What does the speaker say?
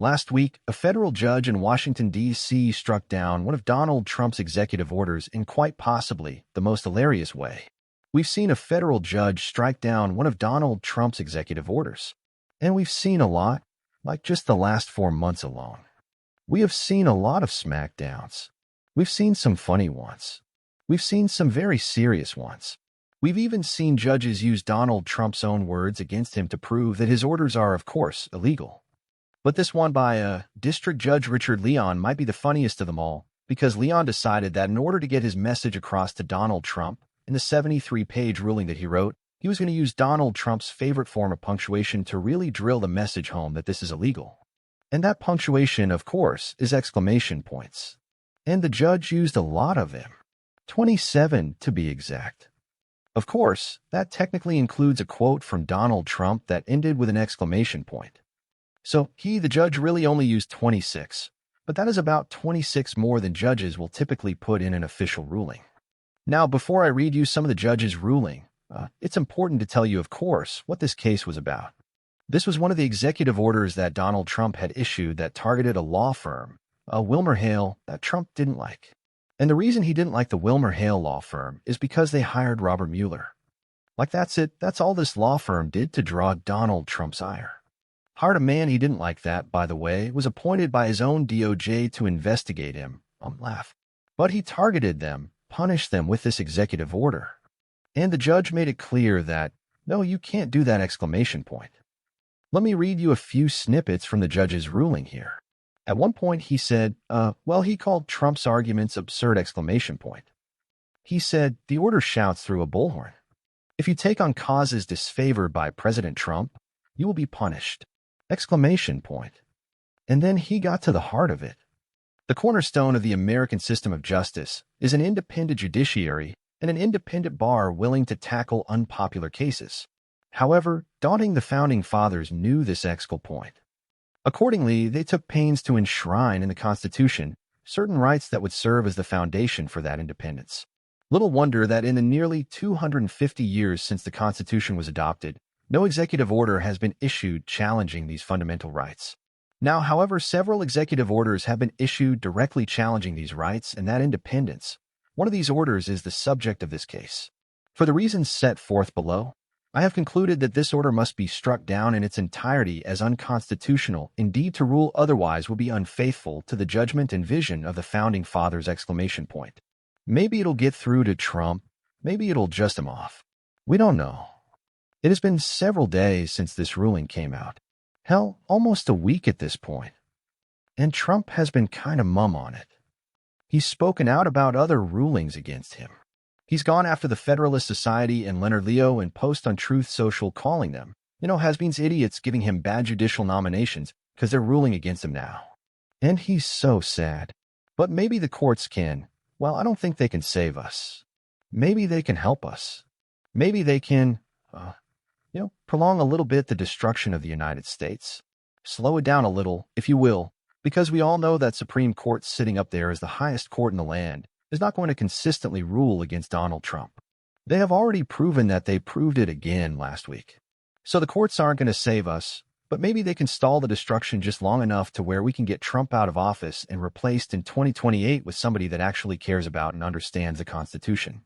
Last week, a federal judge in Washington, D.C. struck down one of Donald Trump's executive orders in quite possibly the most hilarious way. We've seen a federal judge strike down one of Donald Trump's executive orders. And we've seen a lot, like just the last 4 months alone. We have seen a lot of smackdowns. We've seen some funny ones. We've seen some very serious ones. We've even seen judges use Donald Trump's own words against him to prove that his orders are, of course, illegal. But this one by District Judge Richard Leon might be the funniest of them all, because Leon decided that in order to get his message across to Donald Trump, in the 73-page ruling that he wrote, he was going to use Donald Trump's favorite form of punctuation to really drill the message home that this is illegal. And that punctuation, of course, is exclamation points. And the judge used a lot of them. 27 to be exact. Of course, that technically includes a quote from Donald Trump that ended with an exclamation point. So the judge, really only used 26, but that is about 26 more than judges will typically put in an official ruling. Now, before I read you some of the judge's ruling, it's important to tell you, of course, what this case was about. This was one of the executive orders that Donald Trump had issued that targeted a law firm, WilmerHale, that Trump didn't like. And the reason he didn't like the WilmerHale law firm is because they hired Robert Mueller. Like, that's it. That's all this law firm did to draw Donald Trump's ire. Hired a man he didn't like that, by the way, was appointed by his own DOJ to investigate him. Laugh. But he targeted them, punished them with this executive order. And the judge made it clear that, no, you can't do that exclamation point. Let me read you a few snippets from the judge's ruling here. At one point, he said, he called Trump's arguments absurd exclamation point. He said, the order shouts through a bullhorn. If you take on causes disfavored by President Trump, you will be punished. Exclamation point. And then he got to the heart of it. The cornerstone of the American system of justice is an independent judiciary and an independent bar willing to tackle unpopular cases. However, daunting the Founding Fathers knew this exclamation point. Accordingly, they took pains to enshrine in the Constitution certain rights that would serve as the foundation for that independence. Little wonder that in the nearly 250 years since the Constitution was adopted, no executive order has been issued challenging these fundamental rights. Now, however, several executive orders have been issued directly challenging these rights and that independence. One of these orders is the subject of this case. For the reasons set forth below, I have concluded that this order must be struck down in its entirety as unconstitutional. Indeed, to rule otherwise will be unfaithful to the judgment and vision of the Founding Fathers! Exclamation point. Maybe it'll get through to Trump. Maybe it'll just him off. We don't know. It has been several days since this ruling came out. Hell, almost a week at this point. And Trump has been kind of mum on it. He's spoken out about other rulings against him. He's gone after the Federalist Society and Leonard Leo and Post on Truth Social, calling them, has-beens idiots, giving him bad judicial nominations because they're ruling against him now. And he's so sad. But maybe the courts can. Well, I don't think they can save us. Maybe they can help us. Maybe they can, prolong a little bit the destruction of the United States. Slow it down a little, if you will, because we all know that Supreme Court sitting up there as the highest court in the land is not going to consistently rule against Donald Trump. They have already proven that they proved it again last week. So the courts aren't going to save us, but maybe they can stall the destruction just long enough to where we can get Trump out of office and replaced in 2028 with somebody that actually cares about and understands the Constitution.